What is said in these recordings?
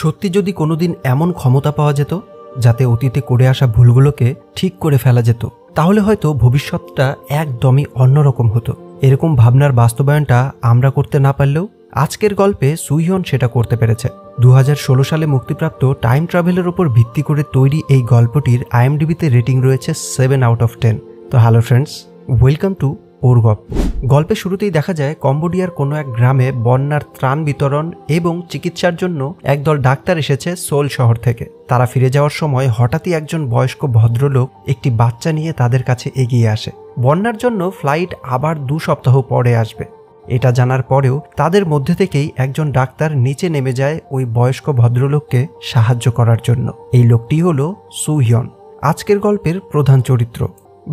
সত্যি যদি কোনোদিন এমন ক্ষমতা পাওয়া যেত যাতে অতীতে করে আসা ভুলগুলোকে ঠিক করে ফেলা যেত, তাহলে হয়তো ভবিষ্যৎটা একদমই অন্যরকম হতো। এরকম ভাবনার বাস্তবায়নটা আমরা করতে না পারলেও আজকের গল্পে সুইহন সেটা করতে পেরেছে। 2016 সালে মুক্তিপ্রাপ্ত টাইম ট্রাভেলের উপর ভিত্তি করে তৈরি এই গল্পটির IMDb-তে রেটিং রয়েছে 7/10। তো হ্যালো ফ্রেন্ডস, ওয়েলকাম টু ওর গল্প। গল্পের শুরুতেই দেখা যায় কম্বোডিয়ার কোনো এক গ্রামে বন্যার ত্রাণ বিতরণ এবং চিকিৎসার জন্য একদল ডাক্তার এসেছে সোল শহর থেকে। তারা ফিরে যাওয়ার সময় হঠাৎই একজন বয়স্ক ভদ্রলোক একটি বাচ্চা নিয়ে তাদের কাছে এগিয়ে আসে। বন্যার জন্য ফ্লাইট আবার 2 সপ্তাহ পরে আসবে। এটা জানার পরেও তাদের মধ্যে থেকেই একজন ডাক্তার নিচে নেমে যায় ওই বয়স্ক ভদ্রলোককে সাহায্য করার জন্য। এই লোকটি হলো সুইহন, আজকের গল্পের প্রধান চরিত্র।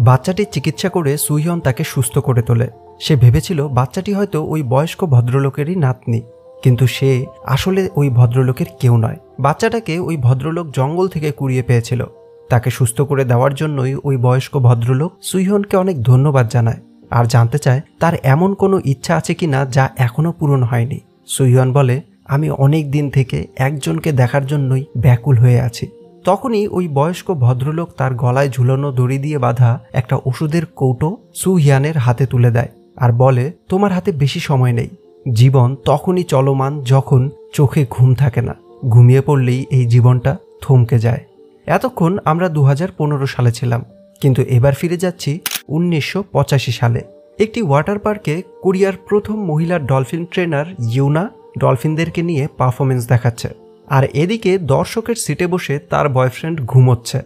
বাচ্চাটির চিকিৎসা করে সুইহন তাকে সুস্থ করে তোলে। সে ভেবেছিল বাচ্চাটি হয়তো ওই বয়স্ক ভদ্রলোকেরই নাতনি, কিন্তু সে আসলে ওই ভদ্রলোকের কেউ নয়। বাচ্চাটাকে ওই ভদ্রলোক জঙ্গল থেকে কুড়িয়ে পেয়েছিল। তাকে সুস্থ করে দেওয়ার জন্যই ওই বয়স্ক ভদ্রলোক সুইহনকে অনেক ধন্যবাদ জানায় আর জানতে চায় তার এমন কোনো ইচ্ছা আছে কিনা যা এখনো পূরণ হয়নি। সুইহন বলে, আমি অনেক দিন থেকে একজনকে দেখার জন্যই ব্যাকুল হয়ে আছি। তখনই ওই বয়স্ক ভদ্রলোক তার গলায় ঝুলানো দড়ি দিয়ে বাঁধা একটা ওষুধের কৌটো সুইহনের হাতে তুলে দেয় আর বলে, তোমার হাতে বেশি সময় নেই। জীবন তখনই চলমান যখন চোখে ঘুম থাকে না। ঘুমিয়ে পড়লেই এই জীবনটা থমকে যায়। এতক্ষণ আমরা 2015 সালে ছিলাম, কিন্তু এবার ফিরে যাচ্ছি 1985 সালে। একটি ওয়াটার পার্কে কোরিয়ার প্রথম মহিলা ডলফিন ট্রেনার ইউনা ডলফিনদেরকে নিয়ে পারফরমেন্স দেখাচ্ছে, আর এদিকে দর্শকের সিটে বসে তার বয়ফ্রেন্ড ঘুমোচ্ছে।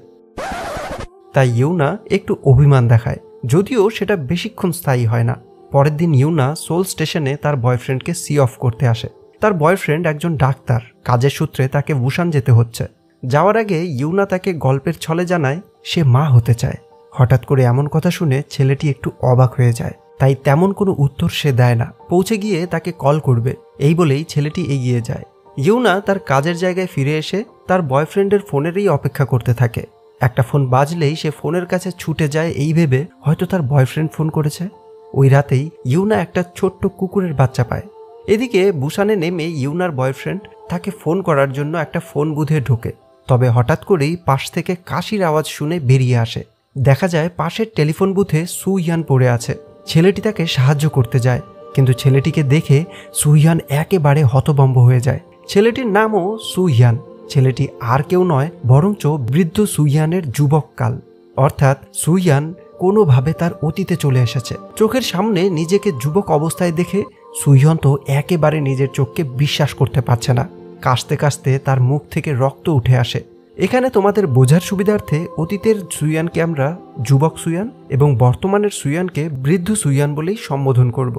তাই ইউনা একটু অভিমান দেখায়, যদিও সেটা বেশিক্ষণ স্থায়ী হয় না। পরের দিন ইউনা সোল স্টেশনে তার বয়ফ্রেন্ডকে সি অফ করতে আসে। তার বয়ফ্রেন্ড একজন ডাক্তার, কাজের সূত্রে তাকে বুসান যেতে হচ্ছে। যাওয়ার আগে ইউনা তাকে গল্পের ছলে জানায় সে মা হতে চায়। হঠাৎ করে এমন কথা শুনে ছেলেটি একটু অবাক হয়ে যায়, তাই তেমন কোনো উত্তর সে দেয় না। পৌঁছে গিয়ে তাকে কল করবে এই বলেই ছেলেটি এগিয়ে যায়। ইউনা তার কাজের জায়গায় ফিরে এসে তার বয়ফ্রেন্ডের ফোনেরই অপেক্ষা করতে থাকে। একটা ফোন বাজলেই সে ফোনের কাছে ছুটে যায় এই ভেবে হয়তো তার বয়ফ্রেন্ড ফোন করেছে। ওই রাতেই ইউনা একটা ছোট্ট কুকুরের বাচ্চা পায়। এদিকে বুসানে নেমে ইউনার বয়ফ্রেন্ড তাকে ফোন করার জন্য একটা ফোন বুথে ঢোকে। তবে হঠাৎ করেই পাশ থেকে কাশির আওয়াজ শুনে বেরিয়ে আসে। দেখা যায় পাশের টেলিফোন বুথে সুইহন পড়ে আছে। ছেলেটি তাকে সাহায্য করতে যায়, কিন্তু ছেলেটিকে দেখে সুইহন একেবারে হতভম্ব হয়ে যায়। ছেলেটির নামও সুইহন। ছেলেটি আর কেউ নয় বরঞ্চ বৃদ্ধ সুইহনের যুবককাল, অর্থাৎ সুইহন কোনোভাবে তার অতীতে চলে এসেছে। চোখের সামনে নিজেকে যুবক অবস্থায় দেখে সুইহন তো একেবারে নিজের চোখকে বিশ্বাস করতে পারছে না। কাশতে কাশতে তার মুখ থেকে রক্ত উঠে আসে। এখানে তোমাদের বোঝার সুবিধার্থে অতীতের সুইহনকে আমরা যুবক সুইহন এবং বর্তমানের সুইহনকে বৃদ্ধ সুইহন বলেই সম্বোধন করব।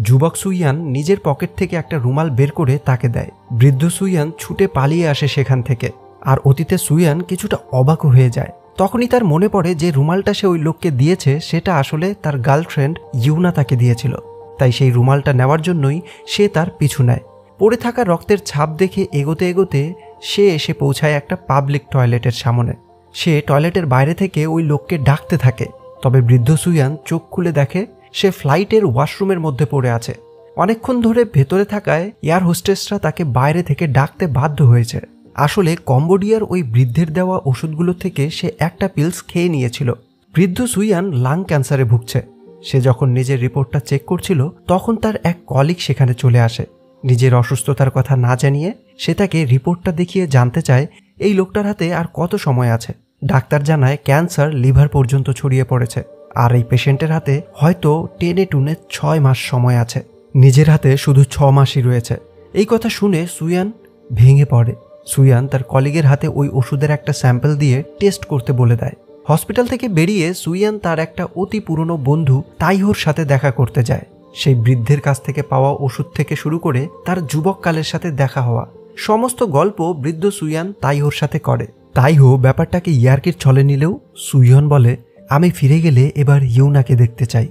যুবক সুইহন নিজের পকেট থেকে একটা রুমাল বের করে তাকে দেয়। বৃদ্ধ সুইহন ছুটে পালিয়ে আসে সেখান থেকে, আর অতীতের সুইহন কিছুটা অবাক হয়ে যায়। তখনই তার মনে পড়ে যে রুমালটা সে ওই লোককে দিয়েছে সেটা আসলে তার গার্লফ্রেন্ড ইউনা তাকে দিয়েছিল। তাই সেই রুমালটা নেওয়ার জন্যই সে তার পিছু নেয়। পড়ে থাকা রক্তের ছাপ দেখে এগোতে এগোতে সে এসে পৌঁছায় একটা পাবলিক টয়লেটের সামনে। সে টয়লেটের বাইরে থেকে ওই লোককে ডাকতে থাকে, তবে বৃদ্ধ সুইহন চোখ খুলে দেখে সে ফ্লাইটের ওয়াশরুমের মধ্যে পড়ে আছে। অনেকক্ষণ ধরে ভেতরে থাকায় এয়ার হোস্টেসরা তাকে বাইরে থেকে ডাকতে বাধ্য হয়েছে। আসলে কম্বোডিয়ার ওই বৃদ্ধের দেওয়া ওষুধগুলো থেকে সে একটা পিলস খেয়ে নিয়েছিল। বৃদ্ধ সুইহন লাং ক্যান্সারে ভুগছে। সে যখন নিজের রিপোর্টটা চেক করছিল তখন তার এক কলিগ সেখানে চলে আসে। নিজের অসুস্থতার কথা না জানিয়ে সে তাকে রিপোর্টটা দেখিয়ে জানতে চায় এই লোকটার হাতে আর কত সময় আছে। ডাক্তার জানায় ক্যান্সার লিভার পর্যন্ত ছড়িয়ে পড়েছে, আর এই পেশেন্টের হাতে হয়তো টেনে টুনে 6 মাস সময় আছে। নিজের হাতে শুধু 6 মাসই রয়েছে। এই কথা শুনে সুইহন ভেঙে পড়ে। সুইহন তার কলিগের হাতে ওই ওষুধের একটা স্যাম্পল দিয়ে টেস্ট করতে বলে দেয়। হসপিটাল থেকে বেরিয়ে সুইহন তার একটা অতি পুরনো বন্ধু তাইহোর সাথে দেখা করতে যায়। সেই বৃদ্ধের কাছ থেকে পাওয়া ওষুধ থেকে শুরু করে তার যুবককালের সাথে দেখা হওয়া সমস্ত গল্প বৃদ্ধ সুইহন তাইহোর সাথে করে। তাইহো ব্যাপারটাকে ইয়ার্কির ছলে নিলেও সুইহন বলে, আমি ফিরে গেলে এবার ইউনাকে দেখতে চাই।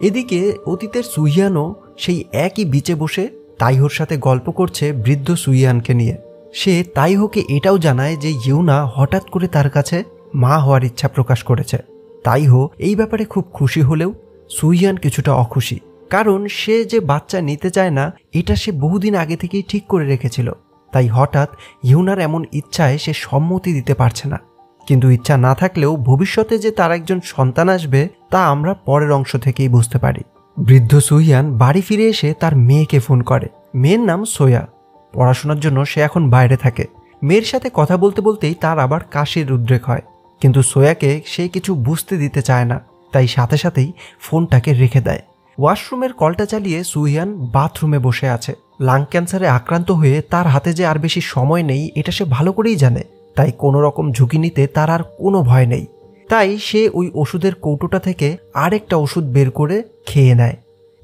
এদিকে অতীতের সুইহনও সেই একই বিচে বসে তাইহোর সাথে গল্প করছে বৃদ্ধ সুইহনকে নিয়ে। সে তাইহোকে এটাও জানায় যে ইউনা হঠাৎ করে তার কাছে মা হওয়ার ইচ্ছা প্রকাশ করেছে। তাইহো এই ব্যাপারে খুব খুশি হলেও সুইহন কিছুটা অখুশি, কারণ সে যে বাচ্চা নিতে চায় না এটা সে বহুদিন আগে থেকেই ঠিক করে রেখেছিল। তাই হঠাৎ ইউনার এমন ইচ্ছায় সে সম্মতি দিতে পারছে না। কিন্তু ইচ্ছা না থাকলেও ভবিষ্যতে যে তার একজন সন্তান আসবে তা আমরা পরের অংশ থেকেই বুঝতে পারি। বৃদ্ধ সুইয়ান বাড়ি ফিরে এসে তার মেয়েকে ফোন করে। মেয়ের নাম সোয়া। পড়াশোনার জন্য সে এখন বাইরে থাকে। মেয়ের সাথে কথা বলতে বলতেই তার আবার কাশির উদ্রেক হয়, কিন্তু সোয়াকে সে কিছু বুঝতে দিতে চায় না, তাই সাথে সাথেই ফোনটাকে রেখে দেয়। ওয়াশরুমের কলটা চালিয়ে সুইয়ান বাথরুমে বসে আছে। লাং ক্যান্সারে আক্রান্ত হয়ে তার হাতে যে আর বেশি সময় নেই এটা সে ভালো করেই জানে, তাই কোনো রকম ঝুঁকি নিতে তার আর কোনো ভয় নেই। তাই সে ওই ওষুধের কৌটোটা থেকে আরেকটা ওষুধ বের করে খেয়ে নেয়।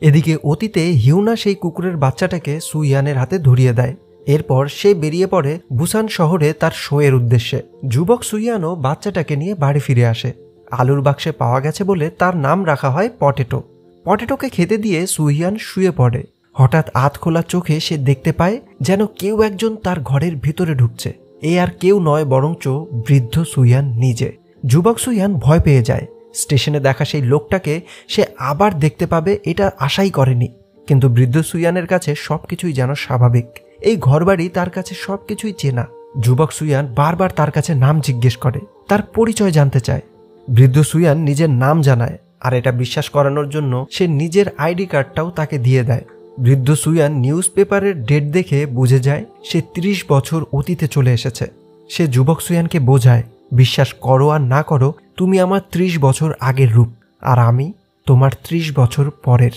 এদিকে অতীতে হিউনা সেই কুকুরের বাচ্চাটাকে সুইয়ানের হাতে ধরিয়ে দেয়। এরপর সে বেরিয়ে পড়ে বুসান শহরে তার শোয়ের উদ্দেশ্যে। যুবক সুইয়ানও বাচ্চাটাকে নিয়ে বাড়ি ফিরে আসে। আলুর বাক্সে পাওয়া গেছে বলে তার নাম রাখা হয় পটেটো। পটেটোকে খেতে দিয়ে সুইয়ান শুয়ে পড়ে। হঠাৎ আধ খোলা চোখে সে দেখতে পায় যেন কেউ একজন তার ঘরের ভিতরে ঢুকছে। এ আর কেউ নয় বরঞ্চ বৃদ্ধ সুইয়ান নিজে। যুবক সুইয়ান ভয় পেয়ে যায়। স্টেশনে দেখা সেই লোকটাকে সে আবার দেখতে পাবে এটা আশাই করেনি, কিন্তু বৃদ্ধ সুইয়ানের কাছে সবকিছুই যেন স্বাভাবিক। এই ঘরবাড়ি তার কাছে সবকিছুই চেনা। যুবক সুইয়ান বারবার তার কাছে নাম জিজ্ঞেস করে, তার পরিচয় জানতে চায়। বৃদ্ধ সুইয়ান নিজের নাম জানায়, আর এটা বিশ্বাস করানোর জন্য সে নিজের আইডি কার্ডটাও তাকে দিয়ে দেয়। বৃদ্ধ সুইয়ান নিউজ পেপারের ডেট দেখে বুঝে যায় সে 30 বছর অতীতে চলে এসেছে। সে যুবক সুইয়ানকে বোঝায়, বিশ্বাস করো আর না করো, তুমি আমার 30 বছর আগের রূপ, আর আমি তোমার 30 বছর পরের।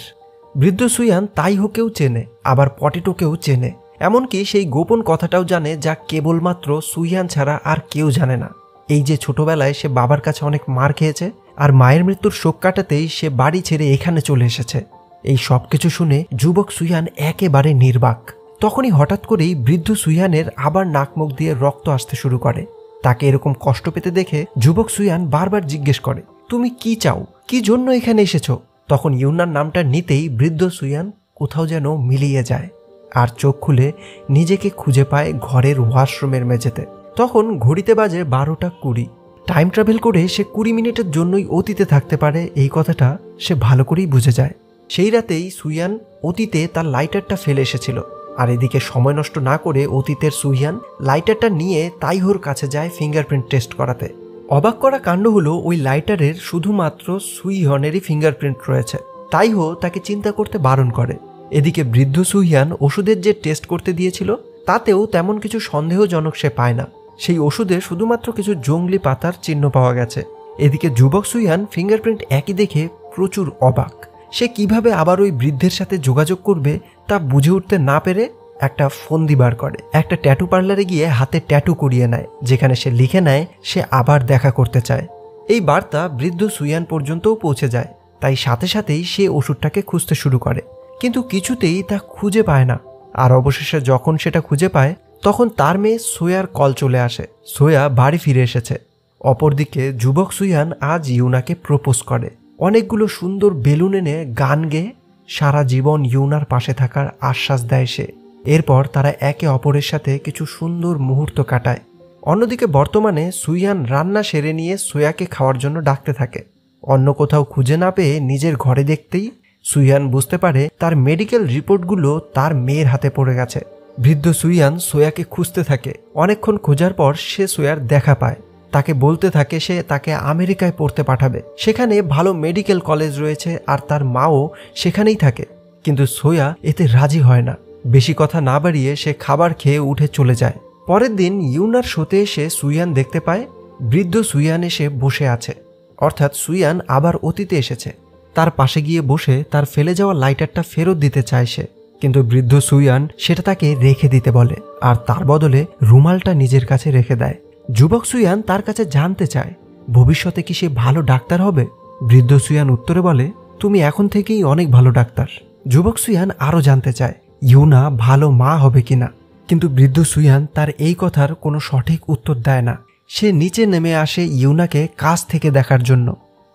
বৃদ্ধ সুইয়ান তাইহোকেও চেনে, আবার পটেটোকেও চেনে, এমনকি সেই গোপন কথাটাও জানে যা কেবলমাত্র সুইয়ান ছাড়া আর কেউ জানে না। এই যে ছোটবেলায় সে বাবার কাছে অনেক মার খেয়েছে, আর মায়ের মৃত্যুর শোক কাটাতেই সে বাড়ি ছেড়ে এখানে চলে এসেছে। এই সব কিছু শুনে যুবক সুইয়ান একেবারে নির্বাক। তখনই হঠাৎ করেই বৃদ্ধ সুইয়ানের আবার নাক মুখ দিয়ে রক্ত আসতে শুরু করে। তাকে এরকম কষ্ট পেতে দেখে যুবক সুইয়ান বারবার জিজ্ঞেস করে, তুমি কি চাও, কি জন্য এখানে এসেছ? তখন ইউনার নামটা নিতেই বৃদ্ধ সুইয়ান কোথাও যেন মিলিয়ে যায়, আর চোখ খুলে নিজেকে খুঁজে পায় ঘরের ওয়াশরুমের মেঝেতে। তখন ঘড়িতে বাজে 12:20। টাইম ট্রাভেল করে সে 20 মিনিটের জন্যই অতীতে থাকতে পারে, এই কথাটা সে ভালো করেই বুঝে যায়। সেই রাতেই সুইয়ান অতীতে তার লাইটারটা ফেলে এসেছিল, আর এদিকে সময় নষ্ট না করে অতীতের সুইয়ান লাইটারটা নিয়ে তাইহোর কাছে যায় ফিঙ্গারপ্রিন্ট টেস্ট করাতে। অবাক করা কাণ্ড হলো ওই লাইটারের শুধুমাত্র সুইহনেরই ফিঙ্গারপ্রিন্ট রয়েছে। তাইহো তাকে চিন্তা করতে বারণ করে। এদিকে বৃদ্ধ সুইয়ান ওষুধের যে টেস্ট করতে দিয়েছিল তাতেও তেমন কিছু সন্দেহজনক সে পায় না। সেই ওষুধে শুধুমাত্র কিছু জংলি পাতার চিহ্ন পাওয়া গেছে। এদিকে যুবক সুইয়ান ফিঙ্গারপ্রিন্ট একই দেখে প্রচুর অবাক। সে কিভাবে আবার ওই বৃদ্ধের সাথে যোগাযোগ করবে তা বুঝে উঠতে না পেরে একটা ফন্দি বার করে। একটা ট্যাটু পার্লারে গিয়ে হাতে ট্যাটু করিয়ে নেয়, যেখানে সে লিখে নেয় সে আবার দেখা করতে চায়। এই বার্তা বৃদ্ধ সুইয়ান পর্যন্তও পৌঁছে যায়, তাই সাথে সাথেই সে ওষুধটাকে খুঁজতে শুরু করে, কিন্তু কিছুতেই তা খুঁজে পায় না। আর অবশেষে যখন সেটা খুঁজে পায় তখন তার মেয়ে সোয়ার কল চলে আসে। সোয়া বাড়ি ফিরে এসেছে। অপরদিকে যুবক সুইয়ান আজ ইউনাকে প্রপোজ করে। অনেকগুলো সুন্দর বেলুন এনে গান গেয়ে সারা জীবন ইউনার পাশে থাকার আশ্বাস দেয় সে। এরপর তারা একে অপরের সাথে কিছু সুন্দর মুহূর্ত কাটায়। অন্যদিকে বর্তমানে সুইয়ান রান্না সেরে নিয়ে সোয়াকে খাওয়ার জন্য ডাকতে থাকে। অন্য কোথাও খুঁজে না পেয়ে নিজের ঘরে দেখতেই সুইয়ান বুঝতে পারে তার মেডিকেল রিপোর্টগুলো তার মেয়ের হাতে পড়ে গেছে। বৃদ্ধ সুইয়ান সোয়াকে খুঁজতে থাকে। অনেকক্ষণ খোঁজার পর সে সোয়ার দেখা পায়। তাকে বলতে থাকে সে তাকে আমেরিকায় পড়তে পাঠাবে, সেখানে ভালো মেডিকেল কলেজ রয়েছে আর তার মাও সেখানেই থাকে। কিন্তু সোয়া এতে রাজি হয় না। বেশি কথা না বাড়িয়ে সে খাবার খেয়ে উঠে চলে যায়। পরের দিন ইউনার শোতে এসে সুইয়ান দেখতে পায় বৃদ্ধ সুইয়ান এসে বসে আছে, অর্থাৎ সুইয়ান আবার অতীতে এসেছে। তার পাশে গিয়ে বসে তার ফেলে যাওয়া লাইটারটা ফেরত দিতে চায় সে, কিন্তু বৃদ্ধ সুইয়ান সেটা তাকে রেখে দিতে বলে, আর তার বদলে রুমালটা নিজের কাছে রেখে দেয়। যুবক সুইয়ান তার কাছে জানতে চায় ভবিষ্যতে কি সে ভালো ডাক্তার হবে। বৃদ্ধ সুইয়ান উত্তরে বলে, তুমি এখন থেকেই অনেক ভালো ডাক্তার। যুবক সুইয়ান আরও জানতে চায় ইউনা ভালো মা হবে কিনা, কিন্তু বৃদ্ধ সুইয়ান তার এই কথার কোনো সঠিক উত্তর দেয় না। সে নিচে নেমে আসে ইউনাকে কাছ থেকে দেখার জন্য।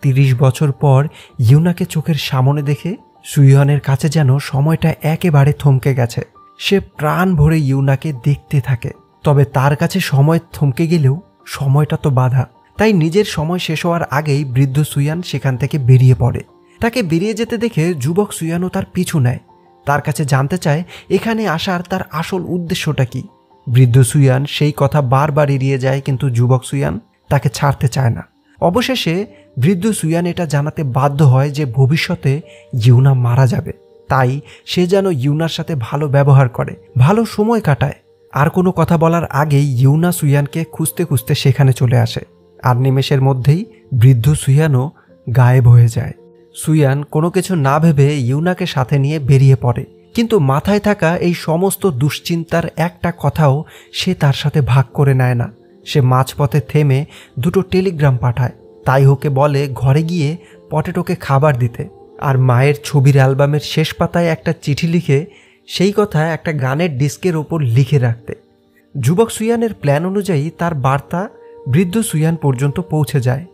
30 বছর পর ইউনাকে চোখের সামনে দেখে সুইয়ানের কাছে যেন সময়টা একেবারে থমকে গেছে। সে প্রাণ ভরে ইউনাকে দেখতে থাকে, তবে তার কাছে সময় থমকে গেলেও সময়টা তো বাধা। তাই নিজের সময় শেষ হওয়ার আগেই বৃদ্ধ সুইয়ান সেখান থেকে বেরিয়ে পড়ে। তাকে বেরিয়ে যেতে দেখে যুবক সুইয়ানও তার পিছু নেয়। তার কাছে জানতে চায় এখানে আসার তার আসল উদ্দেশ্যটা কি। বৃদ্ধ সুয়ান সেই কথা বারবার এড়িয়ে যায়, কিন্তু যুবক সুয়ান তাকে ছাড়তে চায় না। অবশেষে বৃদ্ধ সুয়ান এটা জানাতে বাধ্য হয় যে ভবিষ্যতে ইউনা মারা যাবে, তাই সে যেন ইউনার সাথে ভালো ব্যবহার করে, ভালো সময় কাটায়। আর কোনো কথা বলার আগেই ইউনা সুয়ানকে খুঁজতে খুঁজতে সেখানে চলে আসে, আর নিমেষের মধ্যেই বৃদ্ধ সুয়ানও গায়েব হয়ে যায়। সুয়ান কোনো কিছু না ভেবে ইউনাকে সাথে নিয়ে বেরিয়ে পড়ে, কিন্তু মাথায় থাকা এই সমস্ত দুশ্চিন্তার একটা কথাও সে তার সাথে ভাগ করে নেয় না। সে মাঝপথে থেমে দুটো টেলিগ্রাম পাঠায়। তাইহোকে বলে ঘরে গিয়ে পটেটোকে খাবার দিতে, আর মায়ের ছবির অ্যালবামের শেষ পাতায় একটা চিঠি লিখে সেই কথা একটা গানের ডিস্কের ওপর লিখে রাখতে। যুবক সুয়ানের প্ল্যান অনুযায়ী তার বার্তা বৃদ্ধ সুয়ান পর্যন্ত পৌঁছে যায়।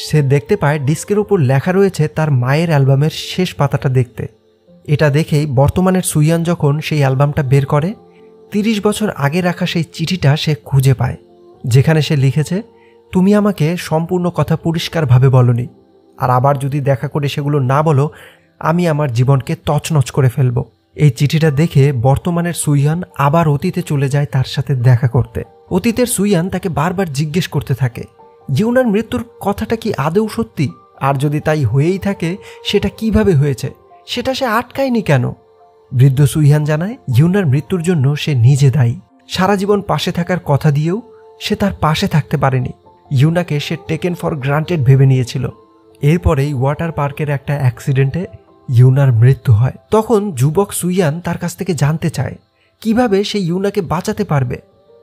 সে দেখতে পায় ডিস্কের ওপর লেখা রয়েছে তার মায়ের অ্যালবামের শেষ পাতাটা দেখতে। এটা দেখেই বর্তমানের সুয়ান যখন সেই অ্যালবামটা বের করে, 30 বছর আগে রাখা সেই চিঠিটা সে খুঁজে পায়, যেখানে সে লিখেছে, তুমি আমাকে সম্পূর্ণ কথা পরিষ্কারভাবে বলনি, আর আবার যদি দেখা করে সেগুলো না বলো, আমি আমার জীবনকে তছনছ করে ফেলব। এই চিঠিটা দেখে বর্তমানের সুয়ান আবার অতীতে চলে যায় তার সাথে দেখা করতে। অতীতের সুয়ান তাকে বারবার জিজ্ঞেস করতে থাকে, ইউনার মৃত্যুর কথাটা কি আদৌ সত্যি? আর যদি তাই হয়েই থাকে, সেটা কিভাবে হয়েছে, সেটা সে আটকায়নি কেন? বৃদ্ধ সুয়ান জানায়, ইউনার মৃত্যুর জন্য সে নিজে দায়ী। সারা জীবন পাশে থাকার কথা দিয়েও সে তার পাশে থাকতে পারেনি। ইউনাকে সে টেকেন ফর গ্রান্টেড ভেবে নিয়েছিল। এরপরেই ওয়াটার পার্কের একটা অ্যাক্সিডেন্টে ইউনার মৃত্যু হয়। তখন যুবক সুয়ান তার কাছ থেকে জানতে চায় কিভাবে সে ইউনাকে বাঁচাতে পারবে,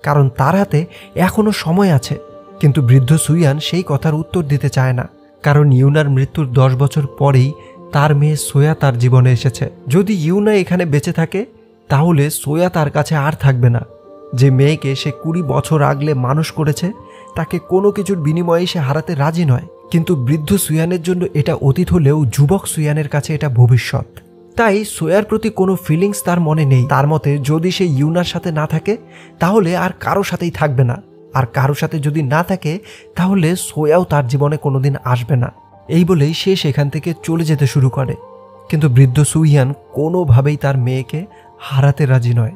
কারণ তার হাতে এখনো সময় আছে। কিন্তু বৃদ্ধ সুয়ান সেই কথার উত্তর দিতে চায় না, কারণ ইউনার মৃত্যুর 10 বছর পরেই তার মেয়ে সোয়া তার জীবনে এসেছে। যদি ইউনা এখানে বেঁচে থাকে, তাহলে সোয়া তার কাছে আর থাকবে না। যে মেয়েকে সে 20 বছর আগলে মানুষ করেছে, তাকে কোনো কিছুর বিনিময়ে সে হারাতে রাজি নয়। কিন্তু বৃদ্ধ সুয়ানের জন্য এটা অতীত হলেও যুবক সুয়ানের কাছে এটা ভবিষ্যৎ। তাই সোয়ার প্রতি কোনো ফিলিংস তার মনে নেই। তার মতে যদি সে ইউনার সাথে না থাকে, তাহলে আর কারো সাথেই থাকবে না, আর কারো সাথে যদি না থাকে, তাহলে সোয়াও তার জীবনে কোনোদিন আসবে না। এই বলেই সে সেখান থেকে চলে যেতে শুরু করে। কিন্তু বৃদ্ধ সুয়ান কোনোভাবেই তার মেয়েকে হারাতে রাজি নয়।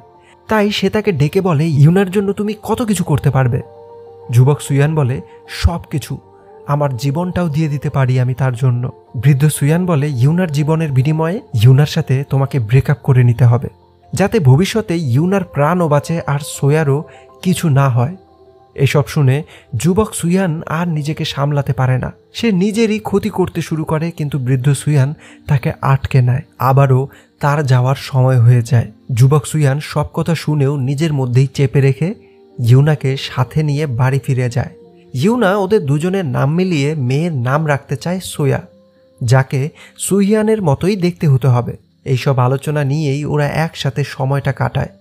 তাই সে তাকে ডেকে বলে, ইউনার জন্য তুমি কত কিছু করতে পারবে? যুবক সুয়ান বলে, সব কিছু, আমার জীবনটাও দিয়ে দিতে পারি আমি তার জন্য। বৃদ্ধ সুয়ান বলে, ইউনার জীবনের বিনিময়ে ইউনার সাথে তোমাকে ব্রেকআপ করে নিতে হবে, যাতে ভবিষ্যতে ইউনার প্রাণও বাঁচে আর সোয়ারও কিছু না হয়। এসব শুনে যুবক সুয়ান আর নিজেকে সামলাতে পারে না। সে নিজেরই ক্ষতি করতে শুরু করে, কিন্তু বৃদ্ধ সুয়ান তাকে আটকে নেয়। আবারও তার যাওয়ার সময় হয়ে যায়। যুবক সুয়ান সব কথা শুনেও নিজের মধ্যেই চেপে রেখে ইউনাকে সাথে নিয়ে বাড়ি ফিরে যায়। ইউনা ওদের দুজনের নাম মিলিয়ে মেয়ের নাম রাখতে চায় সোয়া, যাকে সুয়ানের মতোই দেখতে হতে হবে। এইসব আলোচনা নিয়েই ওরা একসাথে সময়টা কাটায়।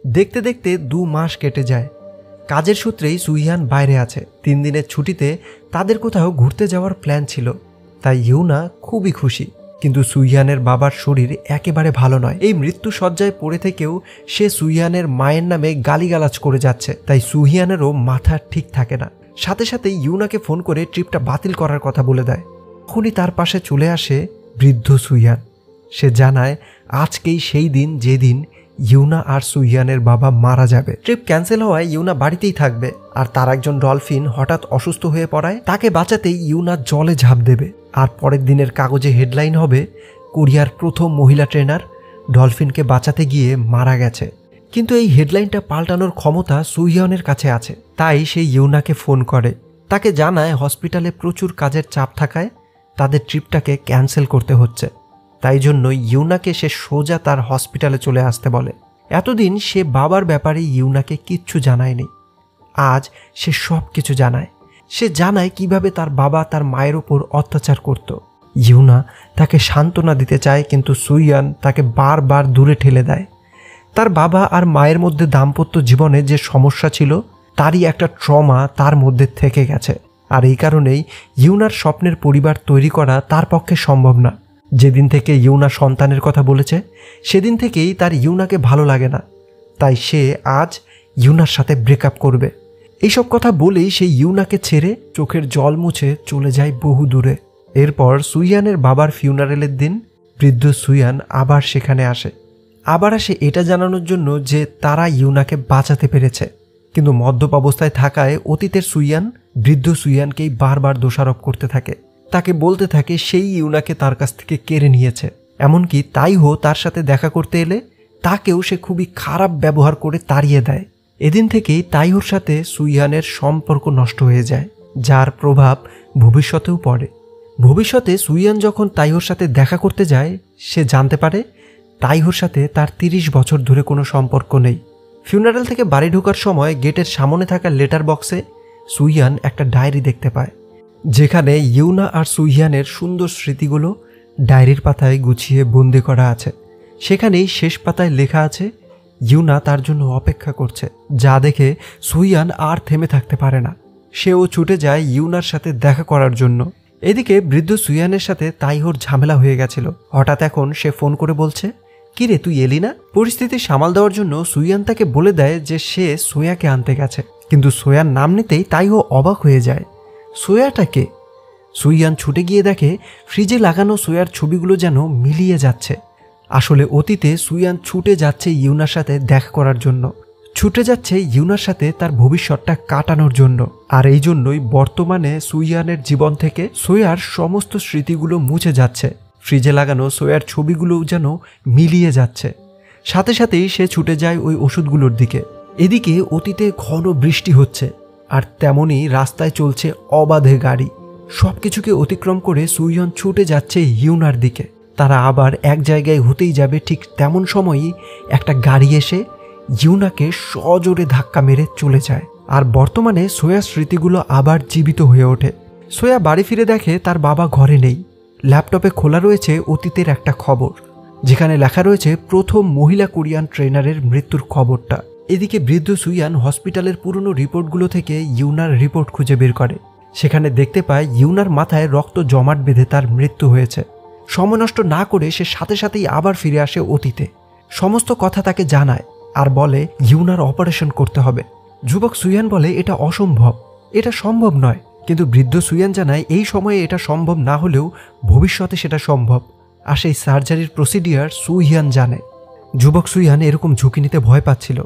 দেখতে দেখতে 2 মাস কেটে যায়। কাজের সূত্রেই সুয়ান বাইরে আছে। 3 দিনের ছুটিতে তাদের কোথাও ঘুরতে যাওয়ার প্ল্যান ছিল, তাই ইউনা খুবই খুশি। কিন্তু সুয়ানের বাবার শরীর একেবারে ভালো নয়। এই মৃত্যু শয্যায় পড়ে থেকেও সে সুয়ানের মায়ের নামে গালিগালাজ করে যাচ্ছে, তাই সুয়ানেরও মাথা ঠিক থাকে না। সাথে সাথে ইউনাকে ফোন করে ট্রিপটা বাতিল করার কথা বলে দেয়। তখনই তার পাশে চলে আসে বৃদ্ধ সুয়ান। সে জানায় আজকেই সেই দিন যেদিন ইউনা আর সুয়ানের বাবা মারা যাবে। ট্রিপ ক্যান্সেল হওয়ায় ইউনা বাড়িতেই থাকবে, আর তার একজন ডলফিন হঠাৎ অসুস্থ হয়ে পড়ায় তাকে বাঁচাতেই ইউনা জলে ঝাঁপ দেবে। আর পরের দিনের কাগজে হেডলাইন হবে, কোরিয়ার প্রথম মহিলা ট্রেনার ডলফিনকে বাঁচাতে গিয়ে মারা গেছে। কিন্তু এই হেডলাইনটা পাল্টানোর ক্ষমতা সুয়ানের কাছে আছে। তাই সে ইউনাকে ফোন করে, তাকে জানায় হসপিটালে প্রচুর কাজের চাপ থাকায় তাদের ট্রিপটাকে ক্যান্সেল করতে হচ্ছে। তাই জন্য ইউনাকে সে সোজা তার হসপিটালে চলে আসতে বলে। এতদিন সে বাবার ব্যাপারে ইউনাকে কিচ্ছু জানায়নি, আজ সে সব কিছু জানায়। সে জানায় কিভাবে তার বাবা তার মায়ের ওপর অত্যাচার করত। ইউনা তাকে সান্ত্বনা দিতে চায়, কিন্তু সুয়ান তাকে বারবার দূরে ঠেলে দেয়। তার বাবা আর মায়ের মধ্যে দাম্পত্য জীবনে যে সমস্যা ছিল, তারই একটা ট্রমা তার মধ্যে থেকে গেছে। আর এই কারণেই ইউনার স্বপ্নের পরিবার তৈরি করা তার পক্ষে সম্ভব না। যেদিন থেকে ইউনা সন্তানের কথা বলেছে, সেদিন থেকেই তার ইউনাকে ভালো লাগে না। তাই সে আজ ইউনার সাথে ব্রেকআপ করবে। এইসব কথা বলেই সে ইউনাকে ছেড়ে চোখের জল মুছে চলে যায় বহু দূরে। এরপর সুয়ানের বাবার ফিউনারেলের দিন বৃদ্ধ সুয়ান আবার সেখানে আসে। আবার আসে এটা জানানোর জন্য যে তারা ইউনাকে বাঁচাতে পেরেছে। কিন্তু মদ্যপ অবস্থায় থাকায় অতীতের সুইয়ান বৃদ্ধ সুইয়ানকেই বারবার দোষারোপ করতে থাকে। তাকে বলতে থাকে সেই ইউনাকে তার কাছ থেকে কেড়ে নিয়েছে। এমনকি তাইহো তার সাথে দেখা করতে এলে তাকেও সে খুবই খারাপ ব্যবহার করে তাড়িয়ে দেয়। এদিন থেকেই তাইহোর সাথে সুইয়ানের সম্পর্ক নষ্ট হয়ে যায়, যার প্রভাব ভবিষ্যতেও পড়ে। ভবিষ্যতে সুইয়ান যখন তাইহোর সাথে দেখা করতে যায়, সে জানতে পারে তাইহোর সাথে তার 30 বছর ধরে কোনো সম্পর্ক নেই। ফিউনারাল থেকে বাড়ি ঢোকার সময় গেটের সামনে থাকা লেটার বক্সে সুইয়ান একটা ডায়েরি দেখতে পায়, যেখানে ইউনা আর সুইয়ানের সুন্দর স্মৃতিগুলো ডায়েরির পাতায় গুছিয়ে বন্দি করা আছে। সেখানেই শেষ পাতায় লেখা আছে ইউনা তার জন্য অপেক্ষা করছে, যা দেখে সুইয়ান আর থেমে থাকতে পারে না। সেও ছুটে যায় ইউনার সাথে দেখা করার জন্য। এদিকে বৃদ্ধ সুইয়ানের সাথে তাইহোর ঝামেলা হয়ে গেছিল। হঠাৎ এখন সে ফোন করে বলছে, কিরে তুই এলি না? পরিস্থিতি সামাল দেওয়ার জন্য সুইয়ান তাকে বলে দেয় যে সে সোয়াকে আনতে গেছে, কিন্তু সোয়ার নাম নিতেই তাইহো অবাক হয়ে যায়। সোয়াটাকে? সুইয়ান ছুটে গিয়ে দেখে ফ্রিজে লাগানো সোয়ার ছবিগুলো যেন মিলিয়ে যাচ্ছে। আসলে অতীতে সুইয়ান ছুটে যাচ্ছে ইউনার সাথে দেখা করার জন্য, ছুটে যাচ্ছে ইউনার সাথে তার ভবিষ্যৎটা কাটানোর জন্য। আর এই জন্যই বর্তমানে সুইয়ানের জীবন থেকে সোয়ার সমস্ত স্মৃতিগুলো মুছে যাচ্ছে। ফ্রিজে লাগানো সোয়ার ছবিগুলোও যেন মিলিয়ে যাচ্ছে। সাথে সাথেই সে ছুটে যায় ওই ওষুধগুলোর দিকে। এদিকে অতীতে ঘন বৃষ্টি হচ্ছে, আর তেমনই রাস্তায় চলছে অবাধে গাড়ি। সবকিছুকে অতিক্রম করে সুইয়ান ছুটে যাচ্ছে ইউনার দিকে। তারা আবার এক জায়গায় হতেই যাবে, ঠিক তেমন সময়ই একটা গাড়ি এসে ইউনাকে সজোরে ধাক্কা মেরে চলে যায়। আর বর্তমানে সোয়ার স্মৃতিগুলো আবার জীবিত হয়ে ওঠে। সোয়া বাড়ি ফিরে দেখে তার বাবা ঘরে নেই। ল্যাপটপে খোলা রয়েছে অতীতের একটা খবর, যেখানে লেখা রয়েছে প্রথম মহিলা কোরিয়ান ট্রেনারের মৃত্যুর খবরটা। এদিকে বৃদ্ধ সুইয়ান হসপিটালের পুরনো রিপোর্টগুলো থেকে ইউনার রিপোর্ট খুঁজে বের করে। সেখানে দেখতে পায় ইউনার মাথায় রক্ত জমাট বেঁধে তার মৃত্যু হয়েছে। সময় নষ্ট না করে সে সাথে সাথেই আবার ফিরে আসে অতীতে। সমস্ত কথা তাকে জানায় আর বলে ইউনার অপারেশন করতে হবে। যুবক সুইয়ান বলে এটা অসম্ভব, এটা সম্ভব নয়। কিন্তু বৃদ্ধ সুইয়ান জানায় এই সময়ে এটা সম্ভব না হলেও ভবিষ্যতে সেটা সম্ভব। আর সেই সার্জারির প্রসিডিয়ার সুইয়ান জানে। যুবক সুইয়ান এরকম ঝুঁকি নিতে ভয় পাচ্ছিল,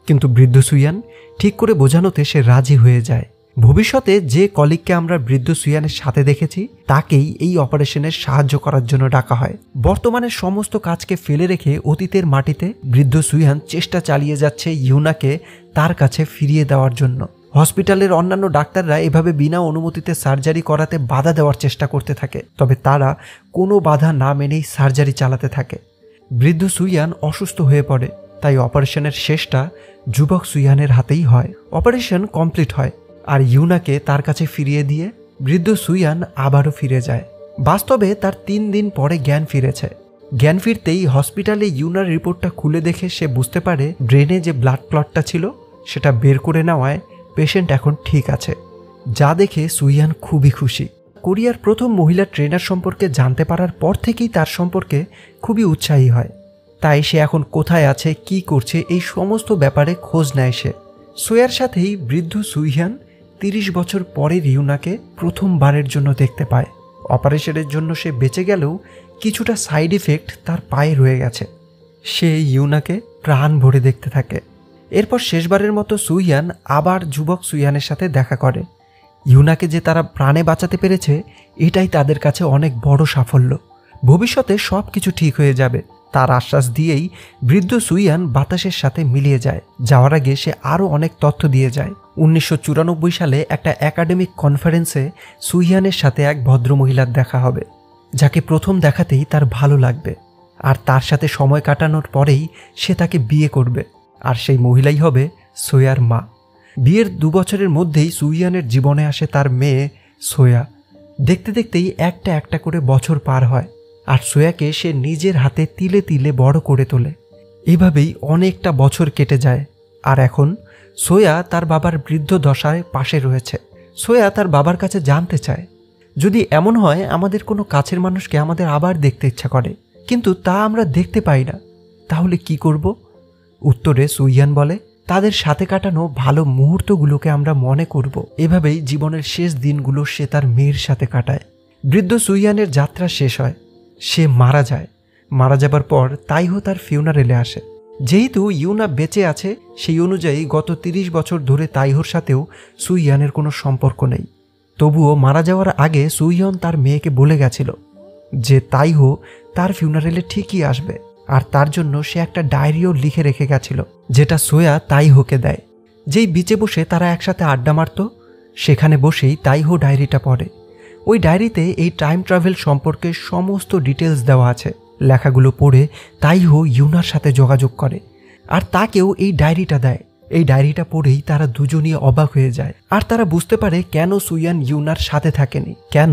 কিন্তু বৃদ্ধ সুইয়ান ঠিক করে বোঝানোতে সে রাজি হয়ে যায়। ভবিষ্যতে যে কলিগকে আমরা বৃদ্ধ সুইয়ানের সাথে দেখেছি, তাকেই এই অপারেশনের সাহায্য করার জন্য ডাকা হয়। বর্তমানে সমস্ত কাজকে ফেলে রেখে অতীতের মাটিতে বৃদ্ধ সুইয়ান চেষ্টা চালিয়ে যাচ্ছে ইউনাকে তার কাছে ফিরিয়ে দেওয়ার জন্য। হসপিটালের অন্যান্য ডাক্তাররা এভাবে বিনা অনুমতিতে সার্জারি করাতে বাধা দেওয়ার চেষ্টা করতে থাকে, তবে তারা কোনো বাধা না মেনেই সার্জারি চালাতে থাকে। বৃদ্ধ সুইয়ান অসুস্থ হয়ে পড়ে, তাই অপারেশনের শেষটা যুবক সুইয়ানের হাতেই হয়। অপারেশন কমপ্লিট হয়, আর ইউনাকে তার কাছে ফিরিয়ে দিয়ে বৃদ্ধ সুইয়ান আবারও ফিরে যায়। বাস্তবে তার 3 দিন পরে জ্ঞান ফিরেছে। জ্ঞান ফিরতেই হসপিটালে ইউনার রিপোর্টটা খুলে দেখে সে বুঝতে পারে ব্রেনে যে ব্লাড ক্লটটা ছিল সেটা বের করে নেওয়ায় পেশেন্ট এখন ঠিক আছে, যা দেখে সুইয়ান খুবই খুশি। কোরিয়ার প্রথম মহিলা ট্রেনার সম্পর্কে জানতে পারার পর থেকেই তার সম্পর্কে খুবই উৎসাহী হয়। তাই সে এখন কোথায় আছে, কি করছে, এই সমস্ত ব্যাপারে খোঁজ নেয় সে। সোয়ার সাথেই বৃদ্ধ সুইয়ান 30 বছর পরের ইউনাকে প্রথমবারের জন্য দেখতে পায়। অপারেশনের জন্য সে বেঁচে গেলেও কিছুটা সাইড ইফেক্ট তার পায়ে রয়ে গেছে। সে ইউনাকে প্রাণ ভরে দেখতে থাকে। এরপর শেষবারের মতো সুইয়ান আবার যুবক সুইয়ানের সাথে দেখা করে। ইউনাকে যে তারা প্রাণে বাঁচাতে পেরেছে, এটাই তাদের কাছে অনেক বড় সাফল্য। ভবিষ্যতে সব কিছু ঠিক হয়ে যাবে তার আশ্বাস দিয়েই বৃদ্ধ সুইয়ান বাতাসের সাথে মিলিয়ে যায়। যাওয়ার আগে সে আরও অনেক তথ্য দিয়ে যায়। 1994 সালে একটা একাডেমিক কনফারেন্সে সুইয়ানের সাথে এক ভদ্রমহিলার দেখা হবে, যাকে প্রথম দেখাতেই তার ভালো লাগবে। আর তার সাথে সময় কাটানোর পরেই সে তাকে বিয়ে করবে, আর সেই মহিলাই হবে সোয়ার মা। বিয়ের 2 বছরের মধ্যেই সুইয়ানের জীবনে আসে তার মেয়ে সোয়া। দেখতে দেখতেই একটা একটা করে বছর পার হয়, আর সোয়াকে সে নিজের হাতে তিলে তিলে বড় করে তোলে। এভাবেই অনেকটা বছর কেটে যায়। আর এখন সোয়া তার বাবার বৃদ্ধ দশায় পাশে রয়েছে। সোয়া তার বাবার কাছে জানতে চায়, যদি এমন হয় আমাদের কোনো কাছের মানুষকে আমাদের আবার দেখতে ইচ্ছা করে, কিন্তু তা আমরা দেখতে পাই না, তাহলে কি করব? উত্তরে সুইয়ান বলে, তাদের সাথে কাটানো ভালো মুহূর্তগুলোকে আমরা মনে করব। এভাবেই জীবনের শেষ দিনগুলো সে তার মেয়ের সাথে কাটায়। বৃদ্ধ সুইয়ানের যাত্রা শেষ হয়, সে মারা যায়। মারা যাবার পর তাইহো তার ফিউনারেলে আসে। যেহেতু ইউনা বেঁচে আছে সেই অনুযায়ী গত 30 বছর ধরে তাইহোর সাথেও সুইয়ানের কোনো সম্পর্ক নেই। তবুও মারা যাওয়ার আগে সুইয়ন তার মেয়েকে বলে গেছিল যে তাইহো তার ফিউনারেলে ঠিকই আসবে, আর তার জন্য সে একটা ডায়েরিও লিখে রেখে গেছিল যেটা সোয়া তাইহোকে দেয়। যেই বিচে বসে তারা একসাথে আড্ডা মারত সেখানে বসেই তাইহো ডায়েরিটা পড়ে। ওই ডায়েরিতে এই টাইম ট্রাভেল সম্পর্কে সমস্ত ডিটেলস দেওয়া আছে। লেখাগুলো পড়ে তাইহো ইউনার সাথে যোগাযোগ করে আর তাকেও এই ডায়েরিটা দেয়। এই ডায়েরিটা পড়েই তারা দুজনই অবাক হয়ে যায় আর তারা বুঝতে পারে কেন সুইয়ান ইউনার সাথে থাকেনি, কেন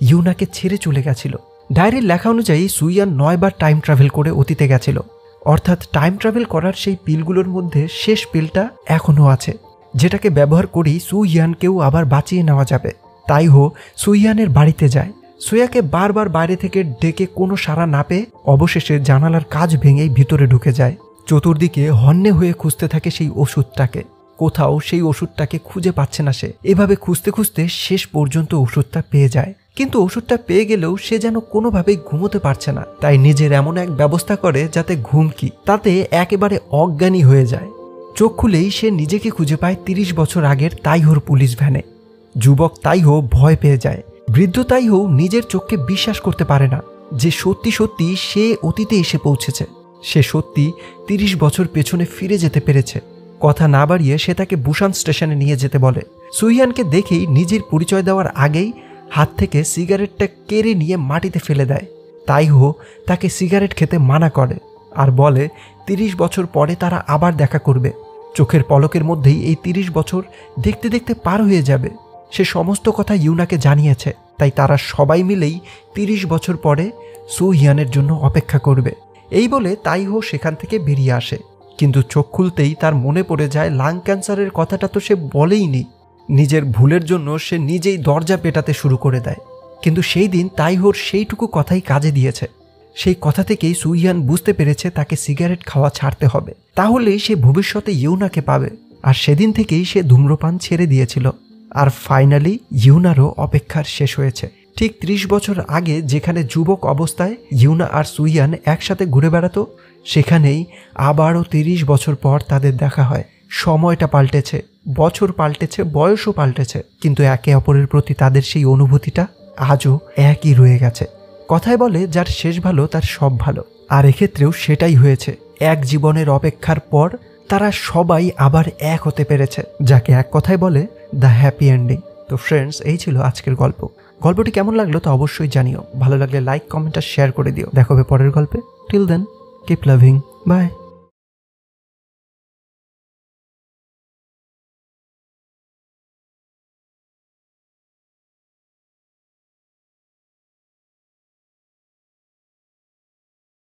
ইউনাকে ছেড়ে চলে গেছিল। ডায়েরির লেখা অনুযায়ী সুইয়ান 9 বার টাইম ট্রাভেল করে অতীতে গেছিল, অর্থাৎ টাইম ট্রাভেল করার সেই পিলগুলোর মধ্যে শেষ পিলটা এখনও আছে, যেটাকে ব্যবহার করেই সুইয়ানকেও আবার বাঁচিয়ে নেওয়া যাবে। তাইহো সুইয়ানের বাড়িতে যায়। সোয়াকে বারবার বাইরে থেকে ডেকে কোনো সাড়া না পেয়ে অবশেষে জানালার কাঁচ ভেঙেই ভিতরে ঢুকে যায়। চতুর্দিকে হন্যে হয়ে খুঁজতে থাকে সেই ওষুধটাকে। কোথাও সেই ওষুধটাকে খুঁজে পাচ্ছে না সে। এভাবে খুঁজতে খুঁজতে শেষ পর্যন্ত ওষুধটা পেয়ে যায়, কিন্তু ওষুধটা পেয়ে গেলেও সে যেন কোনোভাবেই ঘুমোতে পারছে না। তাই নিজের এমন এক ব্যবস্থা করে যাতে ঘুমকি তাতে একেবারে অজ্ঞানী হয়ে যায়। চোখ খুলেই সে নিজেকে খুঁজে পায় 30 বছর আগের তাইহোর পুলিশ ভ্যানে। যুবক তাইহো ভয় পেয়ে যায়। বৃদ্ধ তাইহো নিজের চোখকে বিশ্বাস করতে পারে না যে সত্যি সত্যি সে অতীতে এসে পৌঁছেছে। সে সত্যি 30 বছর পেছনে ফিরে যেতে পেরেছে। কথা না বাড়িয়ে সে তাকে বুসান স্টেশনে নিয়ে যেতে বলে। সুইয়ানকে দেখেই নিজের পরিচয় দেওয়ার আগেই হাত থেকে সিগারেটটা কেড়ে নিয়ে মাটিতে ফেলে দেয়। তাইহো তাকে সিগারেট খেতে মানা করে আর বলে 30 বছর পরে তারা আবার দেখা করবে। চোখের পলকের মধ্যেই এই 30 বছর দেখতে দেখতে পার হয়ে যাবে। সে সমস্ত কথা ইউনাকে জানিয়েছে, তাই তারা সবাই মিলেই 30 বছর পরে সুইয়ানের জন্য অপেক্ষা করবে। এই বলে তাইহো সেখান থেকে বেরিয়ে আসে, কিন্তু চোখ খুলতেই তার মনে পড়ে যায় লাং ক্যান্সারের কথাটা তো সে বলেইনি। নিজের ভুলের জন্য সে নিজেই দরজা পেটাতে শুরু করে দেয়। কিন্তু সেই দিন তাইহোর সেইটুকু কথাই কাজে দিয়েছে। সেই কথা থেকেই সুইয়ান বুঝতে পেরেছে তাকে সিগারেট খাওয়া ছাড়তে হবে, তাহলেই সে ভবিষ্যতে ইউনাকে পাবে। আর সেদিন থেকেই সে ধূম্রপান ছেড়ে দিয়েছিল। আর ফাইনালি ইউনারও অপেক্ষার শেষ হয়েছে। ঠিক 30 বছর আগে যেখানে যুবক অবস্থায় ইউনা আর সুইয়ান একসাথে ঘুরে বেড়াতো, সেখানেই আবারও 30 বছর পর তাদের দেখা হয়। সময়টা পাল্টেছে, বছর পাল্টেছে, বয়সও পাল্টেছে, কিন্তু একে অপরের প্রতি তাদের সেই অনুভূতিটা আজও একই রয়ে গেছে। কথায় বলে যার শেষ ভালো তার সব ভালো, আর এক্ষেত্রেও সেটাই হয়েছে। এক জীবনের অপেক্ষার পর তারা সবাই আবার এক হতে পেরেছে, যাকে এক কথায় বলে দ্য হ্যাপি এন্ডিং। তো ফ্রেন্ডস, এই ছিল আজকের গল্প। গল্পটি কেমন লাগলো তা অবশ্যই জানিও। ভালো লাগলে লাইক, কমেন্ট আর শেয়ার করে দিও। দেখা হবে পরের গল্পে। Till then, keep loving, by.